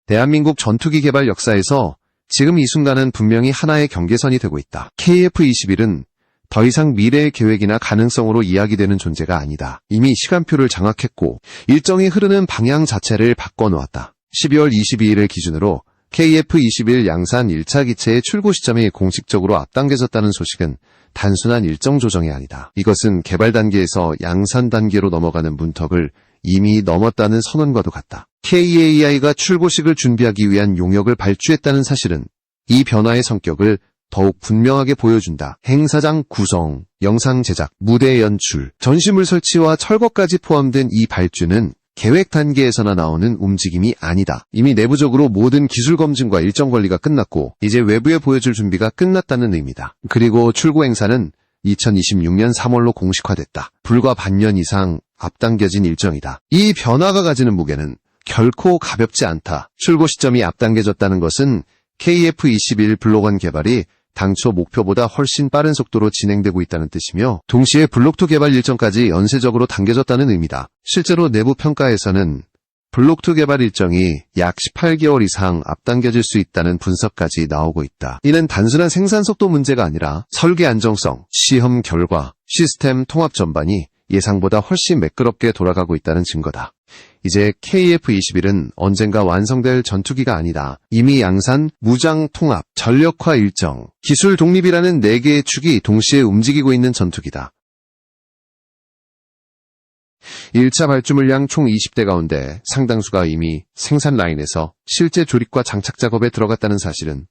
대한민국 전투기 개발 역사에서 지금 이 순간은 분명히 하나의 경계선이 되고 있다. KF-21은 더 이상 미래의 계획이나 가능성으로 이야기되는 존재가 아니다. 이미 시간표를 장악했고 일정이 흐르는 방향 자체를 바꿔놓았다. 12월 22일을 기준으로 KF-21 양산 1차 기체의 출고 시점이 공식적으로 앞당겨졌다는 소식은 단순한 일정 조정이 아니다. 이것은 개발 단계에서 양산 단계로 넘어가는 문턱을 이미 넘었다는 선언과도 같다. KAI가 출고식을 준비하기 위한 용역을 발주했다는 사실은 이 변화의 성격을 더욱 분명하게 보여준다. 행사장 구성, 영상 제작, 무대 연출, 전시물 설치와 철거까지 포함된 이 발주는 계획 단계에서나 나오는 움직임이 아니다. 이미 내부적으로 모든 기술 검증과 일정 관리가 끝났고 이제 외부에 보여줄 준비가 끝났다는 의미다. 그리고 출고 행사는 2026년 3월로 공식화됐다. 불과 반년 이상 앞당겨진 일정이다. 이 변화가 가지는 무게는 결코 가볍지 않다. 출고 시점이 앞당겨졌다는 것은 KF-21 블록1 개발이 당초 목표보다 훨씬 빠른 속도로 진행되고 있다는 뜻이며 동시에 블록2 개발 일정까지 연쇄적으로 당겨졌다는 의미다. 실제로 내부 평가에서는 블록2 개발 일정이 약 18개월 이상 앞당겨질 수 있다는 분석까지 나오고 있다. 이는 단순한 생산 속도 문제가 아니라 설계 안정성, 시험 결과, 시스템 통합 전반이 예상보다 훨씬 매끄럽게 돌아가고 있다는 증거다. 이제 KF-21은 언젠가 완성될 전투기가 아니다. 이미 양산, 무장 통합, 전력화 일정, 기술 독립이라는 4개의 축이 동시에 움직이고 있는 전투기다. 1차 발주 물량 총 20대 가운데 상당수가 이미 생산 라인에서 실제 조립과 장착 작업에 들어갔다는 사실은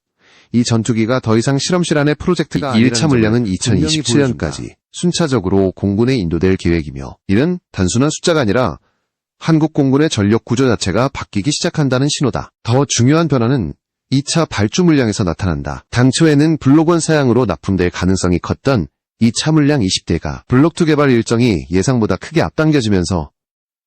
이 전투기가 더 이상 실험실 안의 프로젝트가 1차 물량은 2027년까지 순차적으로 공군에 인도될 계획이며 이는 단순한 숫자가 아니라 한국 공군의 전력 구조 자체가 바뀌기 시작한다는 신호다. 더 중요한 변화는 2차 발주 물량에서 나타난다. 당초에는 블록1 사양으로 납품될 가능성이 컸던 2차 물량 20대가 블록2 개발 일정이 예상보다 크게 앞당겨지면서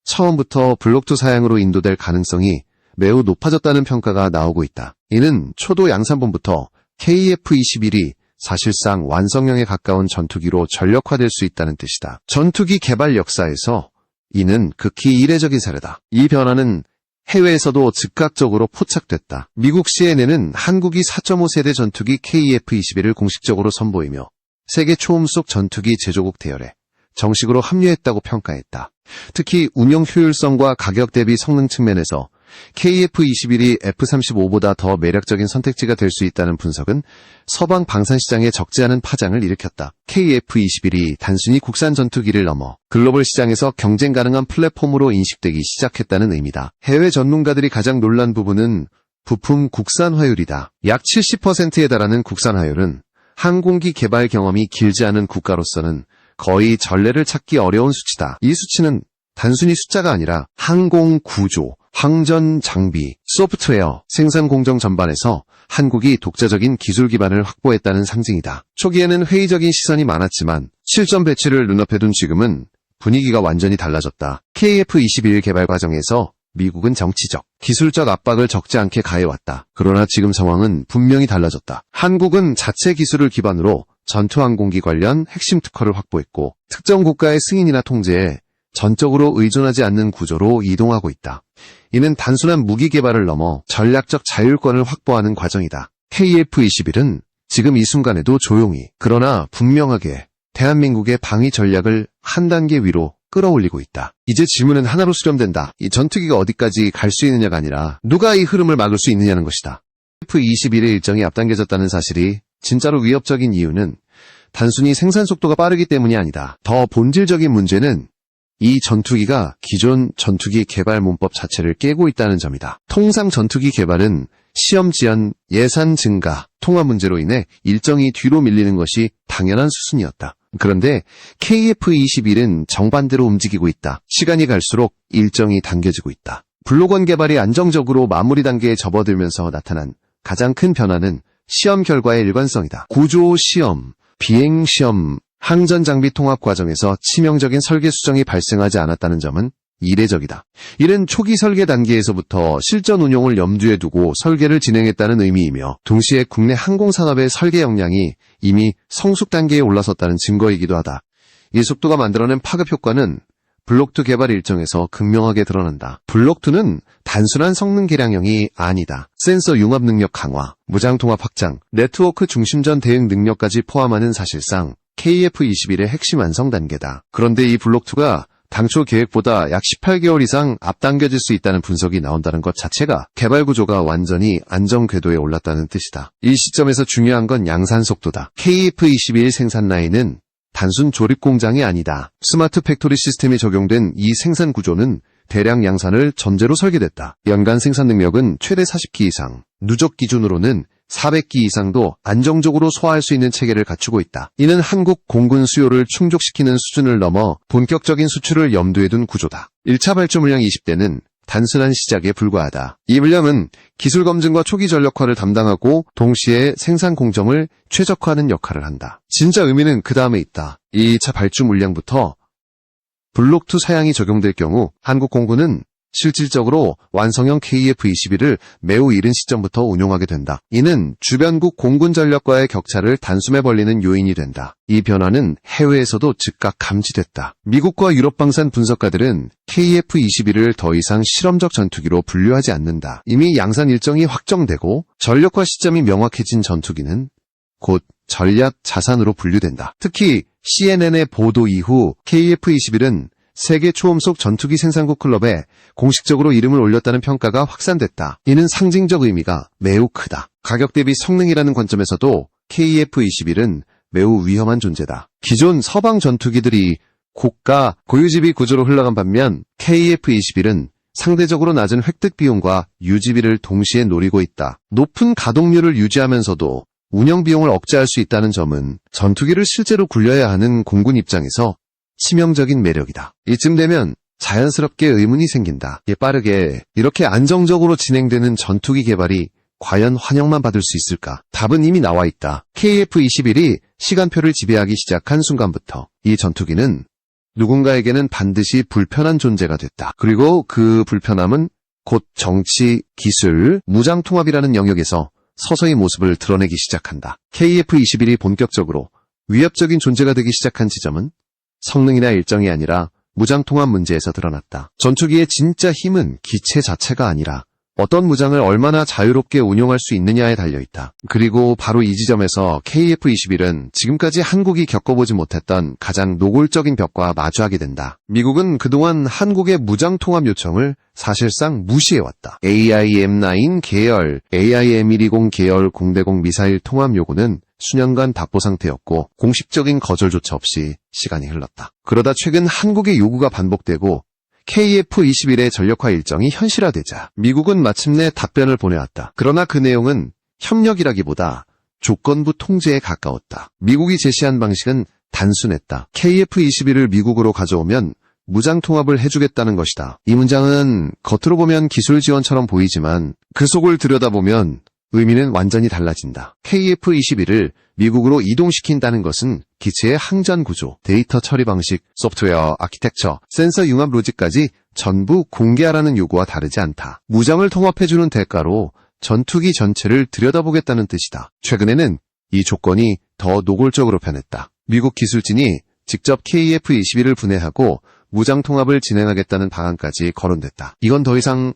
처음부터 블록2 사양으로 인도될 가능성이 매우 높아졌다는 평가가 나오고 있다. 이는 초도 양산본부터 KF-21이 사실상 완성형에 가까운 전투기로 전력화될 수 있다는 뜻이다. 전투기 개발 역사에서 이는 극히 이례적인 사례다. 이 변화는 해외에서도 즉각적으로 포착됐다. 미국 CNN은 한국이 4.5세대 전투기 KF-21을 공식적으로 선보이며 세계 초음속 전투기 제조국 대열에 정식으로 합류했다고 평가했다. 특히 운용 효율성과 가격 대비 성능 측면에서 KF-21이 F-35보다 더 매력적인 선택지가 될 수 있다는 분석은 서방 방산시장에 적지 않은 파장을 일으켰다. KF-21이 단순히 국산 전투기를 넘어 글로벌 시장에서 경쟁 가능한 플랫폼으로 인식되기 시작했다는 의미다. 해외 전문가들이 가장 놀란 부분은 부품 국산화율이다. 약 70%에 달하는 국산화율은 항공기 개발 경험이 길지 않은 국가로서는 거의 전례를 찾기 어려운 수치다. 이 수치는 단순히 숫자가 아니라 항공 구조, 항전 장비, 소프트웨어, 생산 공정 전반에서 한국이 독자적인 기술 기반을 확보했다는 상징이다. 초기에는 회의적인 시선이 많았지만 실전 배치를 눈앞에 둔 지금은 분위기가 완전히 달라졌다. KF-21 개발 과정에서 미국은 정치적, 기술적 압박을 적지 않게 가해왔다. 그러나 지금 상황은 분명히 달라졌다. 한국은 자체 기술을 기반으로 전투항공기 관련 핵심 특허를 확보했고 특정 국가의 승인이나 통제에 전적으로 의존하지 않는 구조로 이동하고 있다. 이는 단순한 무기 개발을 넘어 전략적 자율권을 확보하는 과정이다. KF-21은 지금 이 순간에도 조용히 그러나 분명하게 대한민국의 방위 전략을 한 단계 위로 끌어올리고 있다. 이제 질문은 하나로 수렴된다. 이 전투기가 어디까지 갈 수 있느냐가 아니라 누가 이 흐름을 막을 수 있느냐는 것이다. KF-21의 일정이 앞당겨졌다는 사실이 진짜로 위협적인 이유는 단순히 생산 속도가 빠르기 때문이 아니다. 더 본질적인 문제는 이 전투기가 기존 전투기 개발 문법 자체를 깨고 있다는 점이다. 통상 전투기 개발은 시험 지연, 예산 증가, 통화 문제로 인해 일정이 뒤로 밀리는 것이 당연한 수순이었다. 그런데 KF-21은 정반대로 움직이고 있다. 시간이 갈수록 일정이 당겨지고 있다. 블록1 개발이 안정적으로 마무리 단계에 접어들면서 나타난 가장 큰 변화는 시험 결과의 일관성이다. 구조 시험, 비행 시험, 항전 장비 통합 과정에서 치명적인 설계 수정이 발생하지 않았다는 점은 이례적이다. 이는 초기 설계 단계에서부터 실전 운용을 염두에 두고 설계를 진행했다는 의미이며 동시에 국내 항공산업의 설계 역량이 이미 성숙 단계에 올라섰다는 증거이기도 하다. 이 속도가 만들어낸 파급 효과는 블록2 개발 일정에서 극명하게 드러난다. 블록2는 단순한 성능 개량형이 아니다. 센서 융합 능력 강화, 무장 통합 확장, 네트워크 중심전 대응 능력까지 포함하는 사실상 KF21의 핵심 완성 단계다. 그런데 이 블록2가 당초 계획보다 약 18개월 이상 앞당겨질 수 있다는 분석이 나온다는 것 자체가 개발 구조가 완전히 안정 궤도에 올랐다는 뜻이다. 이 시점에서 중요한 건 양산 속도다. KF21 생산 라인은 단순 조립 공장이 아니다. 스마트 팩토리 시스템이 적용된 이 생산 구조는 대량 양산을 전제로 설계됐다. 연간 생산 능력은 최대 40기 이상, 누적 기준으로는 400기 이상도 안정적으로 소화할 수 있는 체계를 갖추고 있다. 이는 한국 공군 수요를 충족시키는 수준을 넘어 본격적인 수출을 염두에 둔 구조다. 1차 발주 물량 20대는 단순한 시작에 불과하다. 이 물량은 기술 검증과 초기 전력화를 담당하고 동시에 생산 공정을 최적화하는 역할을 한다. 진짜 의미는 그 다음에 있다. 2차 발주 물량부터 블록2 사양이 적용될 경우 한국 공군은 실질적으로 완성형 KF-21을 매우 이른 시점부터 운용하게 된다. 이는 주변국 공군 전력과의 격차를 단숨에 벌리는 요인이 된다. 이 변화는 해외에서도 즉각 감지됐다. 미국과 유럽 방산 분석가들은 KF-21을 더 이상 실험적 전투기로 분류하지 않는다. 이미 양산 일정이 확정되고 전력화 시점이 명확해진 전투기는 곧 전략 자산으로 분류된다. 특히 CNN의 보도 이후 KF-21은 세계 초음속 전투기 생산국 클럽에 공식적으로 이름을 올렸다는 평가가 확산됐다. 이는 상징적 의미가 매우 크다. 가격 대비 성능이라는 관점에서도 KF-21은 매우 위험한 존재다. 기존 서방 전투기들이 고가, 고유지비 구조로 흘러간 반면 KF-21은 상대적으로 낮은 획득 비용과 유지비를 동시에 노리고 있다. 높은 가동률을 유지하면서도 운영 비용을 억제할 수 있다는 점은 전투기를 실제로 굴려야 하는 공군 입장에서 치명적인 매력이다. 이쯤 되면 자연스럽게 의문이 생긴다. 빠르게 이렇게 안정적으로 진행되는 전투기 개발이 과연 환영만 받을 수 있을까? 답은 이미 나와 있다. KF-21이 시간표를 지배하기 시작한 순간부터 이 전투기는 누군가에게는 반드시 불편한 존재가 됐다. 그리고 그 불편함은 곧 정치, 기술, 무장 통합이라는 영역에서 서서히 모습을 드러내기 시작한다. KF-21이 본격적으로 위협적인 존재가 되기 시작한 지점은 성능이나 일정이 아니라 무장통합 문제에서 드러났다. 전투기의 진짜 힘은 기체 자체가 아니라 어떤 무장을 얼마나 자유롭게 운용할 수 있느냐에 달려있다. 그리고 바로 이 지점에서 KF-21은 지금까지 한국이 겪어보지 못했던 가장 노골적인 벽과 마주하게 된다. 미국은 그동안 한국의 무장통합 요청을 사실상 무시해왔다. AIM-9 계열, AIM-120 계열 공대공 미사일 통합 요구는 수년간 답보 상태였고 공식적인 거절조차 없이 시간이 흘렀다. 그러다 최근 한국의 요구가 반복되고 KF-21의 전력화 일정이 현실화되자 미국은 마침내 답변을 보내왔다. 그러나 그 내용은 협력이라기보다 조건부 통제에 가까웠다. 미국이 제시한 방식은 단순했다. KF-21을 미국으로 가져오면 무장 통합을 해주겠다는 것이다. 이 문장은 겉으로 보면 기술 지원처럼 보이지만 그 속을 들여다보면 의미는 완전히 달라진다. KF-21을 미국으로 이동시킨다는 것은 기체의 항전 구조, 데이터 처리 방식, 소프트웨어, 아키텍처, 센서 융합 로직까지 전부 공개하라는 요구와 다르지 않다. 무장을 통합해주는 대가로 전투기 전체를 들여다보겠다는 뜻이다. 최근에는 이 조건이 더 노골적으로 변했다. 미국 기술진이 직접 KF-21을 분해하고 무장 통합을 진행하겠다는 방안까지 거론됐다. 이건 더 이상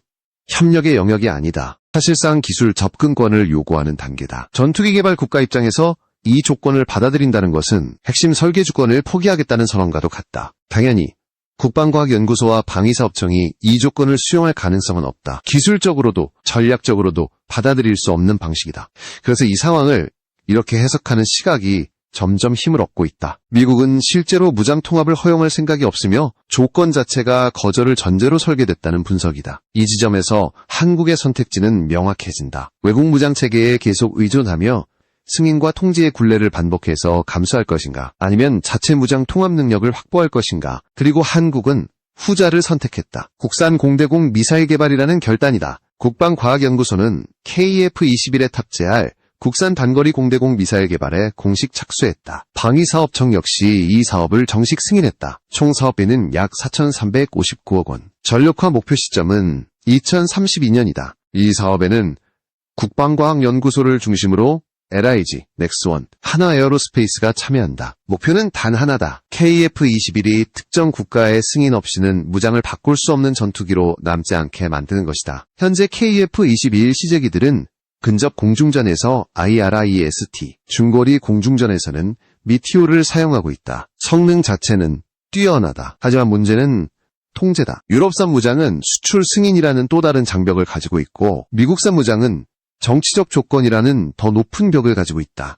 협력의 영역이 아니다. 사실상 기술 접근권을 요구하는 단계다. 전투기 개발 국가 입장에서 이 조건을 받아들인다는 것은 핵심 설계 주권을 포기하겠다는 선언과도 같다. 당연히 국방과학연구소와 방위사업청이 이 조건을 수용할 가능성은 없다. 기술적으로도 전략적으로도 받아들일 수 없는 방식이다. 그래서 이 상황을 이렇게 해석하는 시각이 점점 힘을 얻고 있다. 미국은 실제로 무장 통합을 허용할 생각이 없으며 조건 자체가 거절을 전제로 설계됐다는 분석이다. 이 지점에서 한국의 선택지는 명확해진다. 외국 무장 체계에 계속 의존하며 승인과 통제의 굴레를 반복해서 감수할 것인가, 아니면 자체 무장 통합 능력을 확보할 것인가. 그리고 한국은 후자를 선택했다. 국산 공대공 미사일 개발이라는 결단이다. 국방과학연구소는 KF-21에 탑재할 국산 단거리 공대공 미사일 개발에 공식 착수했다. 방위사업청 역시 이 사업을 정식 승인했다. 총 사업비는 약 4,359억 원. 전력화 목표 시점은 2032년이다. 이 사업에는 국방과학연구소를 중심으로 LIG, 넥스원, 하나에어로스페이스가 참여한다. 목표는 단 하나다. KF-21이 특정 국가의 승인 없이는 무장을 바꿀 수 없는 전투기로 남지 않게 만드는 것이다. 현재 KF-21 시제기들은 근접 공중전에서 IRIS-T, 중거리 공중전에서는 미티오를 사용하고 있다. 성능 자체는 뛰어나다. 하지만 문제는 통제다. 유럽산 무장은 수출 승인이라는 또 다른 장벽을 가지고 있고, 미국산 무장은 정치적 조건이라는 더 높은 벽을 가지고 있다.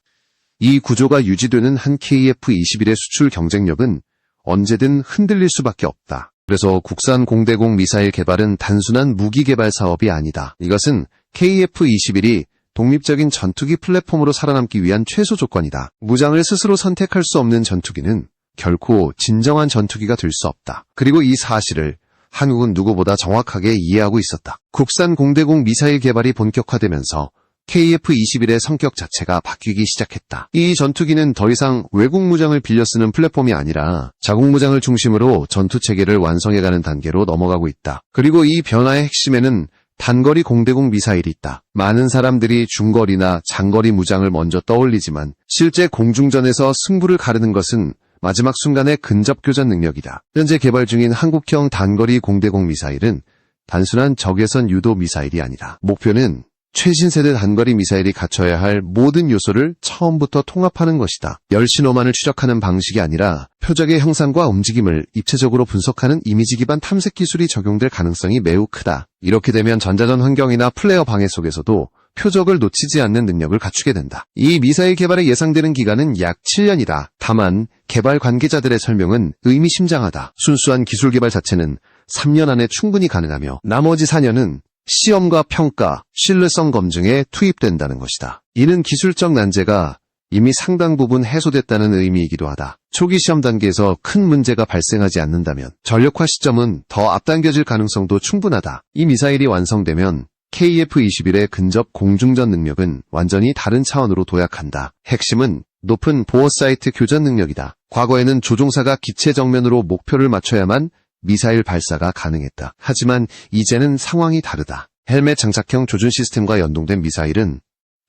이 구조가 유지되는 한 KF-21의 수출 경쟁력은 언제든 흔들릴 수밖에 없다. 그래서 국산 공대공 미사일 개발은 단순한 무기 개발 사업이 아니다. 이것은 KF-21이 독립적인 전투기 플랫폼으로 살아남기 위한 최소 조건이다. 무장을 스스로 선택할 수 없는 전투기는 결코 진정한 전투기가 될 수 없다. 그리고 이 사실을 한국은 누구보다 정확하게 이해하고 있었다. 국산 공대공 미사일 개발이 본격화되면서 KF-21의 성격 자체가 바뀌기 시작했다. 이 전투기는 더 이상 외국 무장을 빌려 쓰는 플랫폼이 아니라 자국 무장을 중심으로 전투 체계를 완성해가는 단계로 넘어가고 있다. 그리고 이 변화의 핵심에는 단거리 공대공 미사일이 있다. 많은 사람들이 중거리나 장거리 무장을 먼저 떠올리지만 실제 공중전에서 승부를 가르는 것은 마지막 순간의 근접 교전 능력이다. 현재 개발 중인 한국형 단거리 공대공 미사일은 단순한 적외선 유도 미사일이 아니라 목표는 최신 세대 단거리 미사일이 갖춰야 할 모든 요소를 처음부터 통합하는 것이다. 열신호만을 추적하는 방식이 아니라 표적의 형상과 움직임을 입체적으로 분석하는 이미지 기반 탐색 기술이 적용될 가능성이 매우 크다. 이렇게 되면 전자전 환경이나 플레이어 방해 속에서도 표적을 놓치지 않는 능력을 갖추게 된다. 이 미사일 개발에 예상되는 기간은 약 7년이다. 다만 개발 관계자들의 설명은 의미심장하다. 순수한 기술 개발 자체는 3년 안에 충분히 가능하며 나머지 4년은 시험과 평가, 신뢰성 검증에 투입된다는 것이다. 이는 기술적 난제가 이미 상당 부분 해소됐다는 의미이기도 하다. 초기 시험 단계에서 큰 문제가 발생하지 않는다면 전력화 시점은 더 앞당겨질 가능성도 충분하다. 이 미사일이 완성되면 KF-21의 근접 공중전 능력은 완전히 다른 차원으로 도약한다. 핵심은 높은 보어 사이트 교전 능력이다. 과거에는 조종사가 기체 정면으로 목표를 맞춰야만 미사일 발사가 가능했다. 하지만 이제는 상황이 다르다. 헬멧 장착형 조준 시스템과 연동된 미사일은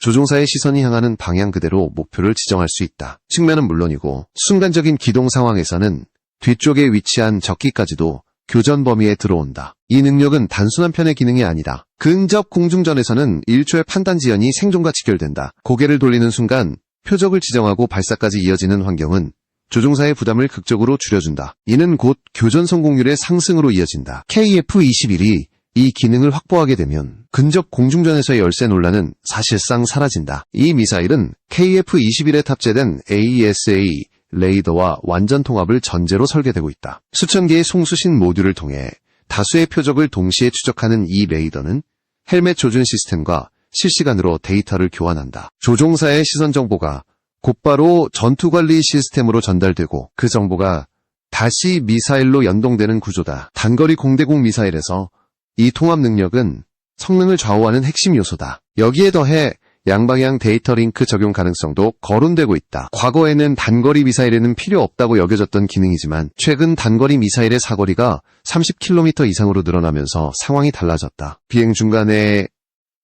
조종사의 시선이 향하는 방향 그대로 목표를 지정할 수 있다. 측면은 물론이고 순간적인 기동 상황에서는 뒤쪽에 위치한 적기까지도 교전 범위에 들어온다. 이 능력은 단순한 편의 기능이 아니다. 근접 공중전에서는 1초의 판단 지연이 생존과 직결된다. 고개를 돌리는 순간 표적을 지정하고 발사까지 이어지는 환경은 조종사의 부담을 극적으로 줄여준다. 이는 곧 교전 성공률의 상승으로 이어진다. KF-21이 이 기능을 확보하게 되면 근접 공중전에서의 열세 논란은 사실상 사라진다. 이 미사일은 KF-21에 탑재된 AESA 레이더와 완전 통합을 전제로 설계되고 있다. 수천 개의 송수신 모듈을 통해 다수의 표적을 동시에 추적하는 이 레이더는 헬멧 조준 시스템과 실시간으로 데이터를 교환한다. 조종사의 시선 정보가 곧바로 전투관리 시스템으로 전달되고 그 정보가 다시 미사일로 연동되는 구조다. 단거리 공대공 미사일에서 이 통합 능력은 성능을 좌우하는 핵심 요소다. 여기에 더해 양방향 데이터 링크 적용 가능성도 거론되고 있다. 과거에는 단거리 미사일에는 필요 없다고 여겨졌던 기능이지만 최근 단거리 미사일의 사거리가 30km 이상으로 늘어나면서 상황이 달라졌다. 비행 중간에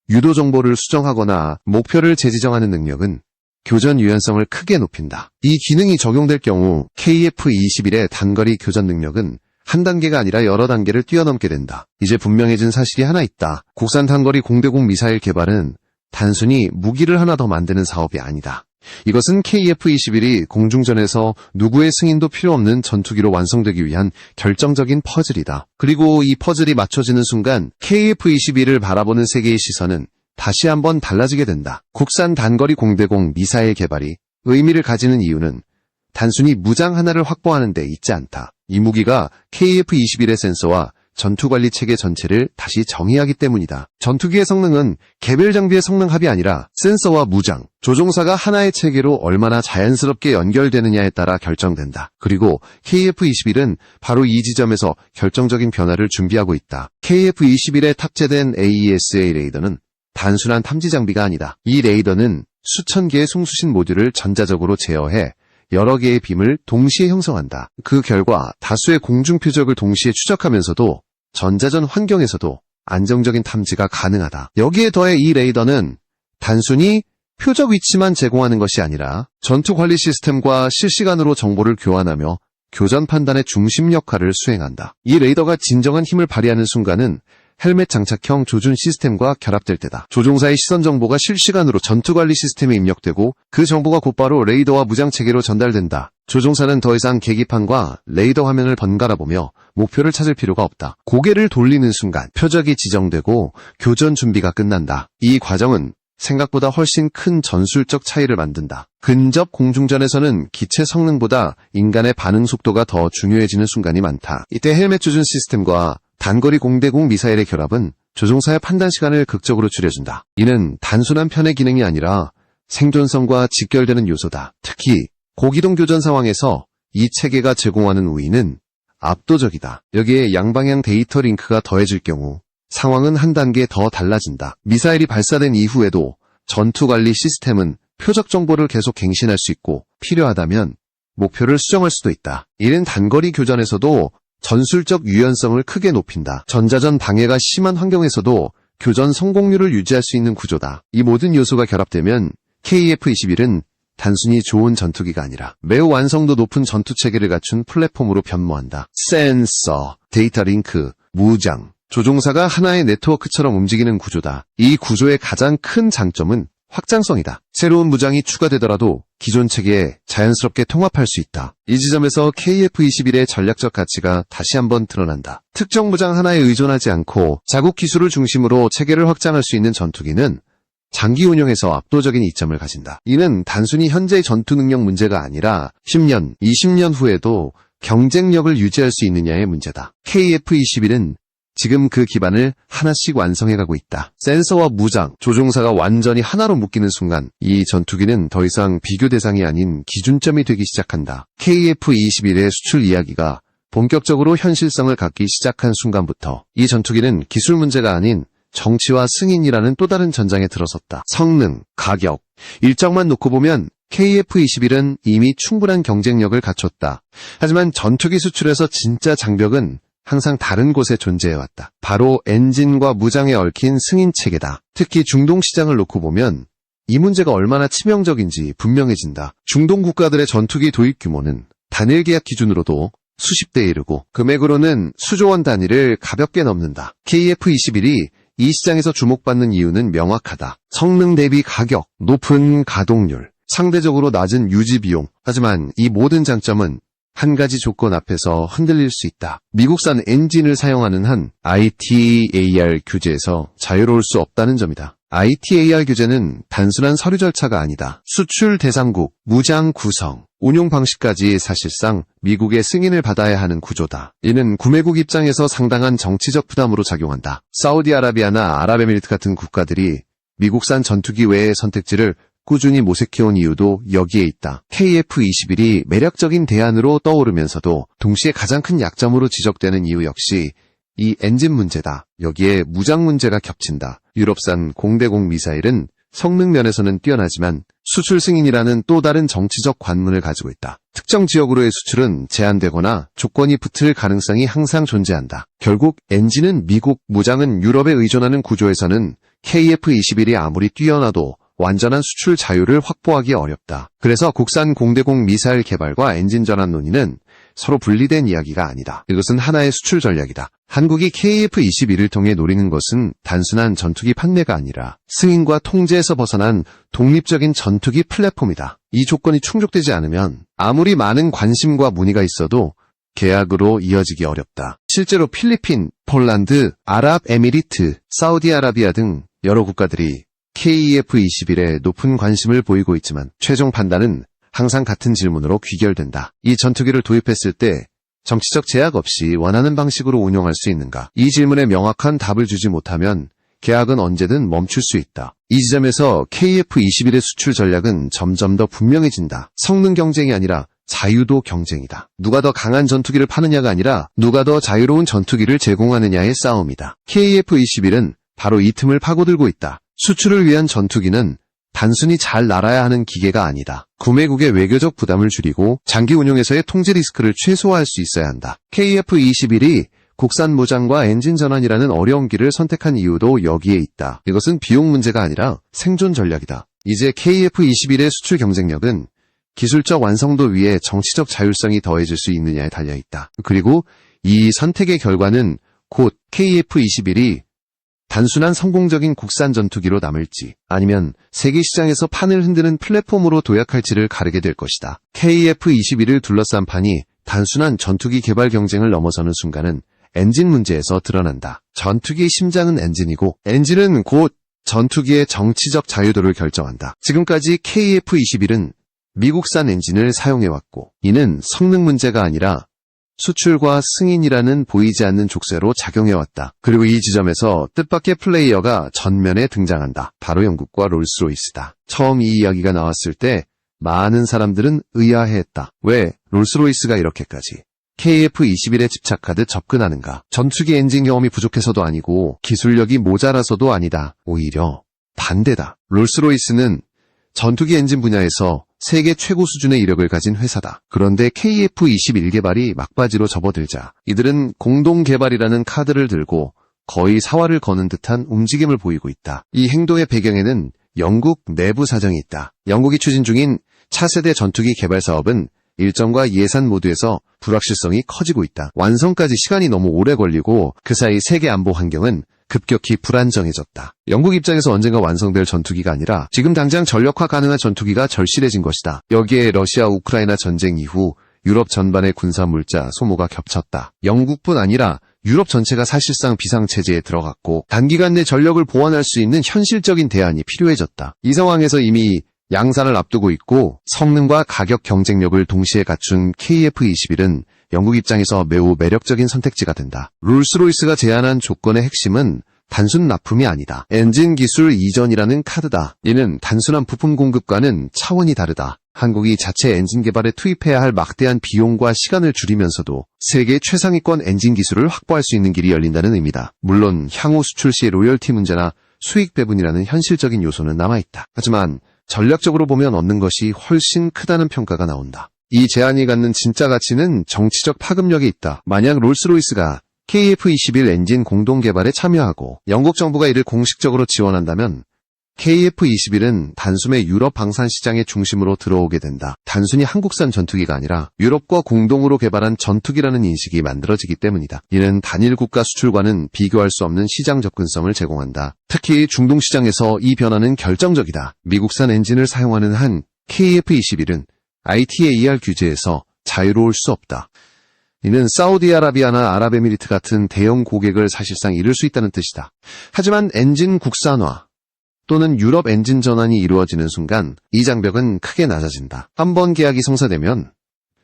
유도 정보를 수정하거나 목표를 재지정하는 능력은 교전 유연성을 크게 높인다. 이 기능이 적용될 경우 KF-21의 단거리 교전 능력은 한 단계가 아니라 여러 단계를 뛰어넘게 된다. 이제 분명해진 사실이 하나 있다. 국산 단거리 공대공 미사일 개발은 단순히 무기를 하나 더 만드는 사업이 아니다. 이것은 KF-21이 공중전에서 누구의 승인도 필요 없는 전투기로 완성되기 위한 결정적인 퍼즐이다. 그리고 이 퍼즐이 맞춰지는 순간 KF-21을 바라보는 세계의 시선은 다시 한번 달라지게 된다. 국산 단거리 공대공 미사일 개발이 의미를 가지는 이유는 단순히 무장 하나를 확보하는 데 있지 않다. 이 무기가 KF-21의 센서와 전투관리 체계 전체를 다시 정의하기 때문이다. 전투기의 성능은 개별 장비의 성능 합이 아니라 센서와 무장, 조종사가 하나의 체계로 얼마나 자연스럽게 연결되느냐에 따라 결정된다. 그리고 KF-21은 바로 이 지점에서 결정적인 변화를 준비하고 있다. KF-21에 탑재된 AESA 레이더는 단순한 탐지 장비가 아니다. 이 레이더는 수천 개의 송수신 모듈을 전자적으로 제어해 여러 개의 빔을 동시에 형성한다. 그 결과 다수의 공중 표적을 동시에 추적하면서도 전자전 환경에서도 안정적인 탐지가 가능하다. 여기에 더해 이 레이더는 단순히 표적 위치만 제공하는 것이 아니라 전투 관리 시스템과 실시간으로 정보를 교환하며 교전 판단의 중심 역할을 수행한다. 이 레이더가 진정한 힘을 발휘하는 순간은 헬멧 장착형 조준 시스템과 결합될 때다. 조종사의 시선 정보가 실시간으로 전투 관리 시스템에 입력되고 그 정보가 곧바로 레이더와 무장 체계로 전달된다. 조종사는 더 이상 계기판과 레이더 화면을 번갈아 보며 목표를 찾을 필요가 없다. 고개를 돌리는 순간 표적이 지정되고 교전 준비가 끝난다. 이 과정은 생각보다 훨씬 큰 전술적 차이를 만든다. 근접 공중전에서는 기체 성능보다 인간의 반응 속도가 더 중요해지는 순간이 많다. 이때 헬멧 조준 시스템과 단거리 공대공 미사일의 결합은 조종사의 판단 시간을 극적으로 줄여준다. 이는 단순한 편의 기능이 아니라 생존성과 직결되는 요소다. 특히 고기동 교전 상황에서 이 체계가 제공하는 우위는 압도적이다. 여기에 양방향 데이터 링크가 더해질 경우 상황은 한 단계 더 달라진다. 미사일이 발사된 이후에도 전투관리 시스템은 표적 정보를 계속 갱신할 수 있고 필요하다면 목표를 수정할 수도 있다. 이는 단거리 교전에서도 전술적 유연성을 크게 높인다. 전자전 방해가 심한 환경에서도 교전 성공률을 유지할 수 있는 구조다. 이 모든 요소가 결합되면 KF-21은 단순히 좋은 전투기가 아니라 매우 완성도 높은 전투체계를 갖춘 플랫폼으로 변모한다. 센서, 데이터 링크, 무장, 조종사가 하나의 네트워크처럼 움직이는 구조다. 이 구조의 가장 큰 장점은 확장성이다. 새로운 무장이 추가되더라도 기존 체계에 자연스럽게 통합할 수 있다. 이 지점에서 KF-21의 전략적 가치가 다시 한번 드러난다. 특정 무장 하나에 의존하지 않고 자국 기술을 중심으로 체계를 확장할 수 있는 전투기는 장기 운용에서 압도적인 이점을 가진다. 이는 단순히 현재의 전투 능력 문제가 아니라 10년, 20년 후에도 경쟁력을 유지할 수 있느냐의 문제다. KF-21은 지금 그 기반을 하나씩 완성해가고 있다. 센서와 무장, 조종사가 완전히 하나로 묶이는 순간 이 전투기는 더 이상 비교 대상이 아닌 기준점이 되기 시작한다. KF-21의 수출 이야기가 본격적으로 현실성을 갖기 시작한 순간부터 이 전투기는 기술 문제가 아닌 정치와 승인이라는 또 다른 전장에 들어섰다. 성능, 가격, 일정만 놓고 보면 KF-21은 이미 충분한 경쟁력을 갖췄다. 하지만 전투기 수출에서 진짜 장벽은 항상 다른 곳에 존재해왔다. 바로 엔진과 무장에 얽힌 승인 체계다. 특히 중동 시장을 놓고 보면 이 문제가 얼마나 치명적인지 분명해진다. 중동 국가들의 전투기 도입 규모는 단일 계약 기준으로도 수십 대에 이르고 금액으로는 수조 원 단위를 가볍게 넘는다. KF-21이 이 시장에서 주목받는 이유는 명확하다. 성능 대비 가격, 높은 가동률, 상대적으로 낮은 유지 비용. 하지만 이 모든 장점은 한 가지 조건 앞에서 흔들릴 수 있다. 미국산 엔진을 사용하는 한 ITAR 규제에서 자유로울 수 없다는 점이다. ITAR 규제는 단순한 서류 절차가 아니다. 수출 대상국, 무장 구성, 운용 방식까지 사실상 미국의 승인을 받아야 하는 구조다. 이는 구매국 입장에서 상당한 정치적 부담으로 작용한다. 사우디아라비아나 아랍에미리트 같은 국가들이 미국산 전투기 외의 선택지를 꾸준히 모색해온 이유도 여기에 있다. KF-21이 매력적인 대안으로 떠오르면서도 동시에 가장 큰 약점으로 지적되는 이유 역시 이 엔진 문제다. 여기에 무장 문제가 겹친다. 유럽산 공대공 미사일은 성능 면에서는 뛰어나지만 수출 승인이라는 또 다른 정치적 관문을 가지고 있다. 특정 지역으로의 수출은 제한되거나 조건이 붙을 가능성이 항상 존재한다. 결국 엔진은 미국, 무장은 유럽에 의존하는 구조에서는 KF-21이 아무리 뛰어나도 완전한 수출 자유를 확보하기 어렵다. 그래서 국산 공대공 미사일 개발과 엔진 전환 논의는 서로 분리된 이야기가 아니다. 이것은 하나의 수출 전략이다. 한국이 KF-21을 통해 노리는 것은 단순한 전투기 판매가 아니라 승인과 통제에서 벗어난 독립적인 전투기 플랫폼이다. 이 조건이 충족되지 않으면 아무리 많은 관심과 문의가 있어도 계약으로 이어지기 어렵다. 실제로 필리핀, 폴란드, 아랍에미리트, 사우디아라비아 등 여러 국가들이 KF-21에 높은 관심을 보이고 있지만 최종 판단은 항상 같은 질문으로 귀결된다. 이 전투기를 도입했을 때 정치적 제약 없이 원하는 방식으로 운용할 수 있는가? 이 질문에 명확한 답을 주지 못하면 계약은 언제든 멈출 수 있다. 이 지점에서 KF-21의 수출 전략은 점점 더 분명해진다. 성능 경쟁이 아니라 자유도 경쟁이다. 누가 더 강한 전투기를 파느냐가 아니라 누가 더 자유로운 전투기를 제공하느냐의 싸움이다. KF-21은 바로 이 틈을 파고들고 있다. 수출을 위한 전투기는 단순히 잘 날아야 하는 기계가 아니다. 구매국의 외교적 부담을 줄이고 장기 운용에서의 통제 리스크를 최소화할 수 있어야 한다. KF-21이 국산 무장과 엔진 전환이라는 어려운 길을 선택한 이유도 여기에 있다. 이것은 비용 문제가 아니라 생존 전략이다. 이제 KF-21의 수출 경쟁력은 기술적 완성도 위에 정치적 자율성이 더해질 수 있느냐에 달려있다. 그리고 이 선택의 결과는 곧 KF-21이 단순한 성공적인 국산 전투기로 남을지 아니면 세계 시장에서 판을 흔드는 플랫폼으로 도약할지를 가르게 될 것이다. KF-21을 둘러싼 판이 단순한 전투기 개발 경쟁을 넘어서는 순간은 엔진 문제에서 드러난다. 전투기의 심장은 엔진이고 엔진은 곧 전투기의 정치적 자유도를 결정한다. 지금까지 KF-21은 미국산 엔진을 사용해왔고 이는 성능 문제가 아니라 수출과 승인이라는 보이지 않는 족쇄로 작용해왔다. 그리고 이 지점에서 뜻밖의 플레이어가 전면에 등장한다. 바로 영국과 롤스로이스다. 처음 이 이야기가 나왔을 때 많은 사람들은 의아해했다. 왜 롤스로이스가 이렇게까지 KF-21에 집착하듯 접근하는가? 전투기 엔진 경험이 부족해서도 아니고 기술력이 모자라서도 아니다. 오히려 반대다. 롤스로이스는 전투기 엔진 분야에서 세계 최고 수준의 이력을 가진 회사다. 그런데 KF-21 개발이 막바지로 접어들자 이들은 공동 개발이라는 카드를 들고 거의 사활을 거는 듯한 움직임을 보이고 있다. 이 행동의 배경에는 영국 내부 사정이 있다. 영국이 추진 중인 차세대 전투기 개발 사업은 일정과 예산 모두에서 불확실성이 커지고 있다. 완성까지 시간이 너무 오래 걸리고 그 사이 세계 안보 환경은 급격히 불안정해졌다. 영국 입장에서 언젠가 완성될 전투기가 아니라 지금 당장 전력화 가능한 전투기가 절실해진 것이다. 여기에 러시아 우크라이나 전쟁 이후 유럽 전반의 군사 물자 소모가 겹쳤다. 영국뿐 아니라 유럽 전체가 사실상 비상체제에 들어갔고 단기간 내 전력을 보완할 수 있는 현실적인 대안이 필요해졌다. 이 상황에서 이미 양산을 앞두고 있고 성능과 가격 경쟁력을 동시에 갖춘 KF-21은 영국 입장에서 매우 매력적인 선택지가 된다. 롤스로이스가 제안한 조건의 핵심은 단순 납품이 아니다. 엔진 기술 이전이라는 카드다. 이는 단순한 부품 공급과는 차원이 다르다. 한국이 자체 엔진 개발에 투입해야 할 막대한 비용과 시간을 줄이면서도 세계 최상위권 엔진 기술을 확보할 수 있는 길이 열린다는 의미다. 물론 향후 수출 시 로열티 문제나 수익 배분이라는 현실적인 요소는 남아있다. 하지만 전략적으로 보면 얻는 것이 훨씬 크다는 평가가 나온다. 이 제안이 갖는 진짜 가치는 정치적 파급력에 있다. 만약 롤스로이스가 KF-21 엔진 공동 개발에 참여하고 영국 정부가 이를 공식적으로 지원한다면 KF-21은 단숨에 유럽 방산 시장의 중심으로 들어오게 된다. 단순히 한국산 전투기가 아니라 유럽과 공동으로 개발한 전투기라는 인식이 만들어지기 때문이다. 이는 단일 국가 수출과는 비교할 수 없는 시장 접근성을 제공한다. 특히 중동 시장에서 이 변화는 결정적이다. 미국산 엔진을 사용하는 한 KF-21은 ITAR 규제에서 자유로울 수 없다. 이는 사우디아라비아나 아랍에미리트 같은 대형 고객을 사실상 잃을 수 있다는 뜻이다. 하지만 엔진 국산화 또는 유럽 엔진 전환이 이루어지는 순간 이 장벽은 크게 낮아진다. 한 번 계약이 성사되면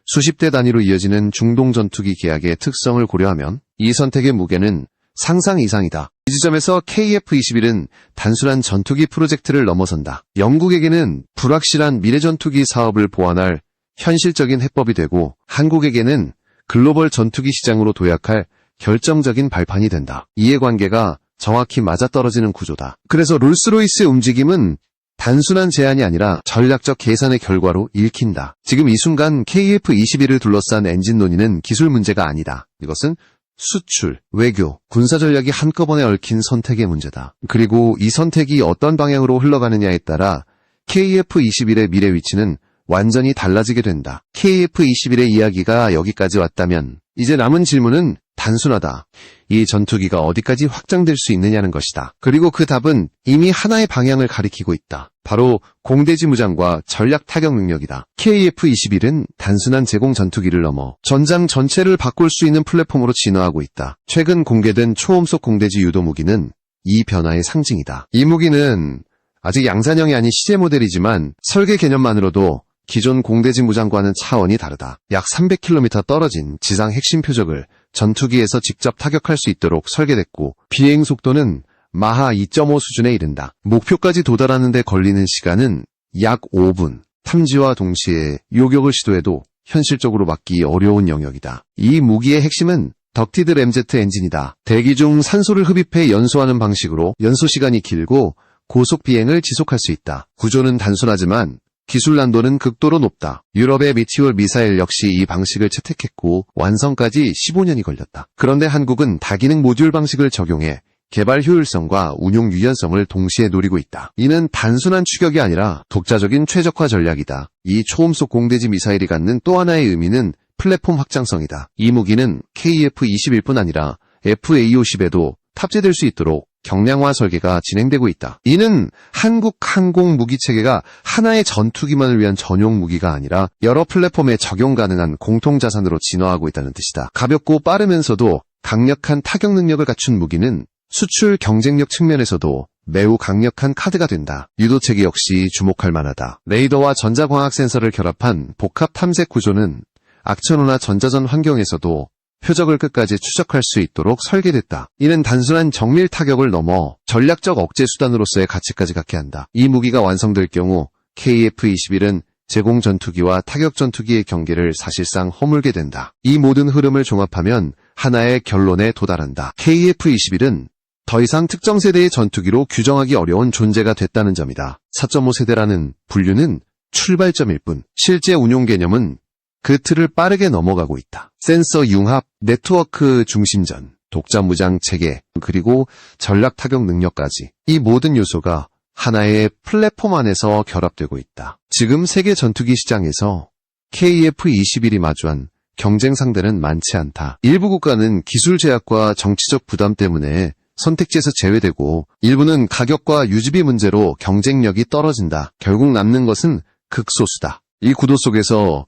수십 대 단위로 이어지는 중동 전투기 계약의 특성을 고려하면 이 선택의 무게는 상상 이상이다. 이 지점에서 KF-21은 단순한 전투기 프로젝트를 넘어선다. 영국에게는 불확실한 미래 전투기 사업을 보완할 현실적인 해법이 되고 한국에게는 글로벌 전투기 시장으로 도약할 결정적인 발판이 된다. 이해관계가 정확히 맞아떨어지는 구조다. 그래서 롤스로이스의 움직임은 단순한 제안이 아니라 전략적 계산의 결과로 읽힌다. 지금 이 순간 KF-21을 둘러싼 엔진 논의는 기술 문제가 아니다. 이것은 수출, 외교, 군사 전략이 한꺼번에 얽힌 선택의 문제다. 그리고 이 선택이 어떤 방향으로 흘러가느냐에 따라 KF-21의 미래 위치는 완전히 달라지게 된다. KF-21의 이야기가 여기까지 왔다면 이제 남은 질문은 단순하다. 이 전투기가 어디까지 확장될 수 있느냐는 것이다. 그리고 그 답은 이미 하나의 방향을 가리키고 있다. 바로 공대지 무장과 전략 타격 능력이다. KF-21은 단순한 제공 전투기를 넘어 전장 전체를 바꿀 수 있는 플랫폼으로 진화하고 있다. 최근 공개된 초음속 공대지 유도 무기는 이 변화의 상징이다. 이 무기는 아직 양산형이 아닌 시제 모델이지만 설계 개념만으로도 기존 공대지 무장과는 차원이 다르다. 약 300km 떨어진 지상 핵심 표적을 전투기에서 직접 타격할 수 있도록 설계됐고 비행 속도는 마하 2.5 수준에 이른다. 목표까지 도달하는 데 걸리는 시간은 약 5분. 탐지와 동시에 요격을 시도해도 현실적으로 막기 어려운 영역이다. 이 무기의 핵심은 덕티드 램제트 엔진이다. 대기 중 산소를 흡입해 연소하는 방식으로 연소 시간이 길고 고속 비행을 지속할 수 있다. 구조는 단순하지만 기술 난도는 극도로 높다. 유럽의 미티올 미사일 역시 이 방식을 채택했고 완성까지 15년이 걸렸다. 그런데 한국은 다기능 모듈 방식을 적용해 개발 효율성과 운용 유연성을 동시에 노리고 있다. 이는 단순한 추격이 아니라 독자적인 최적화 전략이다. 이 초음속 공대지 미사일이 갖는 또 하나의 의미는 플랫폼 확장성이다. 이 무기는 KF-21뿐 아니라 FA-50에도 탑재될 수 있도록 경량화 설계가 진행되고 있다. 이는 한국 항공 무기 체계가 하나의 전투기만을 위한 전용 무기가 아니라 여러 플랫폼에 적용 가능한 공통 자산으로 진화하고 있다는 뜻이다. 가볍고 빠르면서도 강력한 타격 능력을 갖춘 무기는 수출 경쟁력 측면에서도 매우 강력한 카드가 된다. 유도체계 역시 주목할 만하다. 레이더와 전자광학 센서를 결합한 복합 탐색 구조는 악천후나 전자전 환경에서도 표적을 끝까지 추적할 수 있도록 설계됐다. 이는 단순한 정밀 타격을 넘어 전략적 억제 수단으로서의 가치까지 갖게 한다. 이 무기가 완성될 경우 KF-21은 제공 전투기와 타격 전투기의 경계를 사실상 허물게 된다. 이 모든 흐름을 종합하면 하나의 결론에 도달한다. KF-21은 더 이상 특정 세대의 전투기로 규정하기 어려운 존재가 됐다는 점이다. 4.5 세대라는 분류는 출발점일 뿐, 실제 운용 개념은 그 틀을 빠르게 넘어가고 있다. 센서 융합, 네트워크 중심전, 독자 무장 체계, 그리고 전략 타격 능력까지 이 모든 요소가 하나의 플랫폼 안에서 결합되고 있다. 지금 세계 전투기 시장에서 KF-21이 마주한 경쟁 상대는 많지 않다. 일부 국가는 기술 제약과 정치적 부담 때문에 선택지에서 제외되고 일부는 가격과 유지비 문제로 경쟁력이 떨어진다. 결국 남는 것은 극소수다. 이 구도 속에서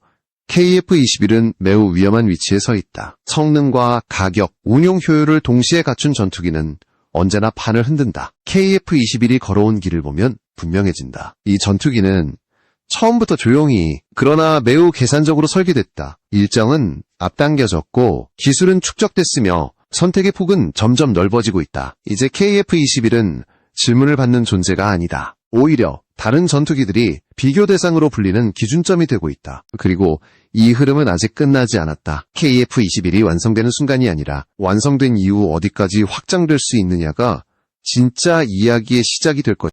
KF-21은 매우 위험한 위치에 서 있다. 성능과 가격, 운용 효율을 동시에 갖춘 전투기는 언제나 판을 흔든다. KF-21이 걸어온 길을 보면 분명해진다. 이 전투기는 처음부터 조용히 그러나 매우 계산적으로 설계됐다. 일정은 앞당겨졌고 기술은 축적됐으며 선택의 폭은 점점 넓어지고 있다. 이제 KF-21은 질문을 받는 존재가 아니다. 오히려 다른 전투기들이 비교 대상으로 불리는 기준점이 되고 있다. 그리고 이 흐름은 아직 끝나지 않았다. KF-21이 완성되는 순간이 아니라 완성된 이후 어디까지 확장될 수 있느냐가 진짜 이야기의 시작이 될 것이다.